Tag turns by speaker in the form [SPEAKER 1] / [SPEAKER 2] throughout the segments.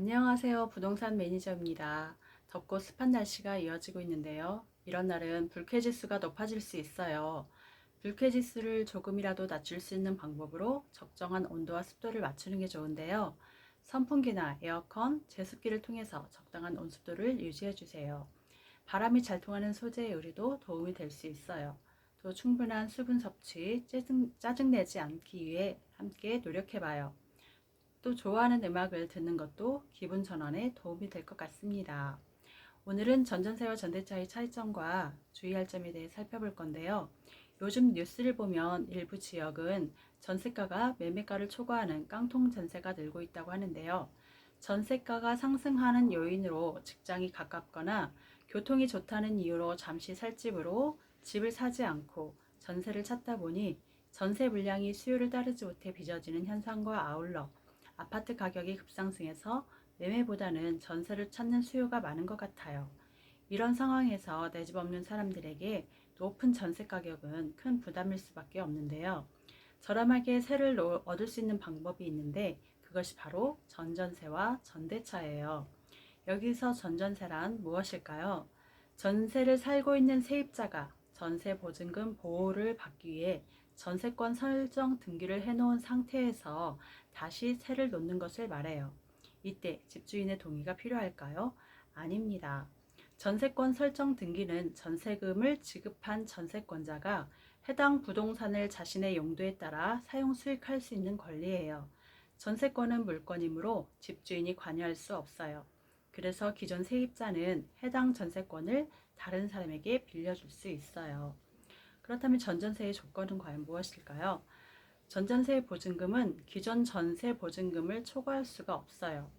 [SPEAKER 1] 안녕하세요. 부동산 매니저입니다. 덥고 습한 날씨가 이어지고 있는데요. 이런 날은 불쾌지수가 높아질 수 있어요. 불쾌지수를 조금이라도 낮출 수 있는 방법으로 적정한 온도와 습도를 맞추는 게 좋은데요. 선풍기나 에어컨, 제습기를 통해서 적당한 온습도를 유지해 주세요. 바람이 잘 통하는 소재의 의류도 도움이 될 수 있어요. 또 충분한 수분 섭취, 짜증내지 않기 위해 함께 노력해 봐요. 또 좋아하는 음악을 듣는 것도 기분 전환에 도움이 될 것 같습니다. 오늘은 전전세와 전대차의 차이점과 주의할 점에 대해 살펴볼 건데요. 요즘 뉴스를 보면 일부 지역은 전세가가 매매가를 초과하는 깡통 전세가 늘고 있다고 하는데요. 전세가가 상승하는 요인으로 직장이 가깝거나 교통이 좋다는 이유로 잠시 살 집으로 집을 사지 않고 전세를 찾다 보니 전세 물량이 수요를 따르지 못해 빚어지는 현상과 아울러 아파트 가격이 급상승해서 매매보다는 전세를 찾는 수요가 많은 것 같아요. 이런 상황에서 내 집 없는 사람들에게 높은 전세 가격은 큰 부담일 수밖에 없는데요. 저렴하게 세를 얻을 수 있는 방법이 있는데 그것이 바로 전전세와 전대차예요. 여기서 전전세란 무엇일까요? 전세를 살고 있는 세입자가 전세 보증금 보호를 받기 위해 전세권 설정 등기를 해놓은 상태에서 다시 세를 놓는 것을 말해요. 이때 집주인의 동의가 필요할까요? 아닙니다. 전세권 설정 등기는 전세금을 지급한 전세권자가 해당 부동산을 자신의 용도에 따라 사용 수익할 수 있는 권리예요. 전세권은 물건이므로 집주인이 관여할 수 없어요. 그래서 기존 세입자는 해당 전세권을 다른 사람에게 빌려줄 수 있어요. 그렇다면 전전세의 조건은 과연 무엇일까요? 전전세 보증금은 기존 전세 보증금을 초과할 수가 없어요.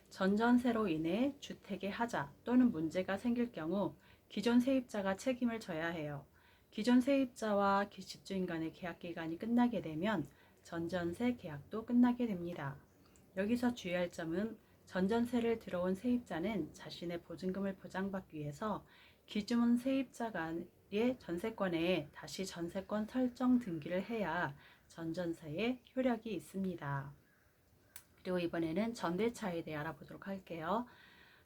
[SPEAKER 1] 전전세로 인해 주택의 하자 또는 문제가 생길 경우 기존 세입자가 책임을 져야 해요. 기존 세입자와 집주인 간의 계약 기간이 끝나게 되면 전전세 계약도 끝나게 됩니다. 여기서 주의할 점은 전전세를 들어온 세입자는 자신의 보증금을 보장받기 위해서 기존 세입자 간의 전세권에 다시 전세권 설정 등기를 해야 전전세에 효력이 있습니다. 그리고 이번에는 전대차에 대해 알아보도록 할게요.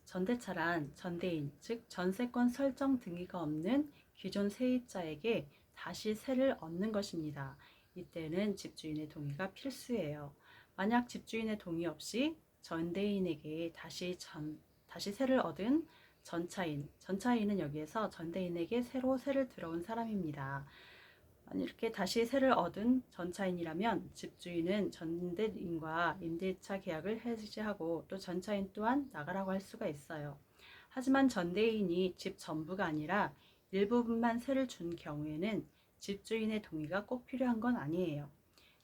[SPEAKER 1] 전대차란 전대인, 즉 전세권 설정 등기가 없는 기존 세입자에게 다시 세를 얻는 것입니다. 이때는 집주인의 동의가 필수예요. 만약 집주인의 동의 없이 전대인에게 다시 세를 얻은 전차인은 여기에서 전대인에게 새로 세를 들어온 사람입니다. 이렇게 다시 세를 얻은 전차인이라면 집주인은 전대인과 임대차 계약을 해지하고 또 전차인 또한 나가라고 할 수가 있어요. 하지만 전대인이 집 전부가 아니라 일부분만 세를 준 경우에는 집주인의 동의가 꼭 필요한 건 아니에요.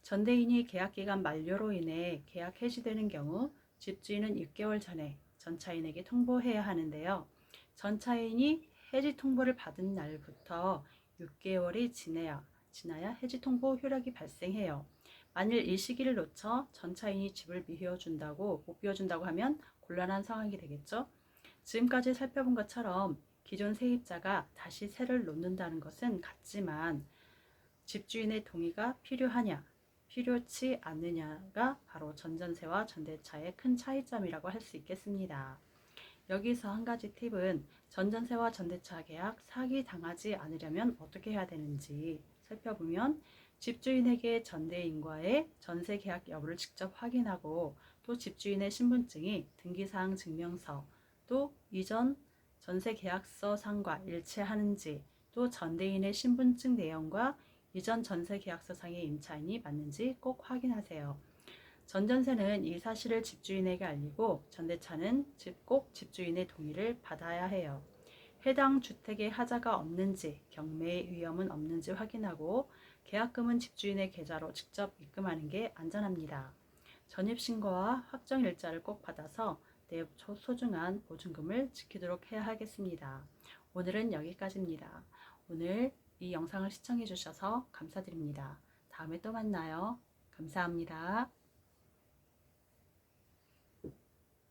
[SPEAKER 1] 전대인이 계약기간 만료로 인해 계약 해지되는 경우 집주인은 6개월 전에 전차인에게 통보해야 하는데요. 전차인이 해지 통보를 받은 날부터 6개월이 지나야 해지 통보 효력이 발생해요. 만일 이 시기를 놓쳐 전차인이 집을 못 비워준다고 하면 곤란한 상황이 되겠죠. 지금까지 살펴본 것처럼 기존 세입자가 다시 세를 놓는다는 것은 같지만 집주인의 동의가 필요치 않느냐가 바로 전전세와 전대차의 큰 차이점이라고 할 수 있겠습니다. 여기서 한 가지 팁은 전전세와 전대차 계약 사기 당하지 않으려면 어떻게 해야 되는지 살펴보면 집주인에게 전대인과의 전세 계약 여부를 직접 확인하고 또 집주인의 신분증이 등기사항 증명서 또 이전 전세 계약서 상과 일치하는지 또 전대인의 신분증 내용과 이전 전세 계약서 상의 임차인이 맞는지 꼭 확인하세요. 전전세는 이 사실을 집주인에게 알리고 전대차는 꼭 집주인의 동의를 받아야 해요. 해당 주택에 하자가 없는지, 경매의 위험은 없는지 확인하고 계약금은 집주인의 계좌로 직접 입금하는 게 안전합니다. 전입신고와 확정일자를 꼭 받아서 내 소중한 보증금을 지키도록 해야 하겠습니다. 오늘은 여기까지입니다. 오늘 이 영상을 시청해 주셔서 감사드립니다. 다음에 또 만나요. 감사합니다.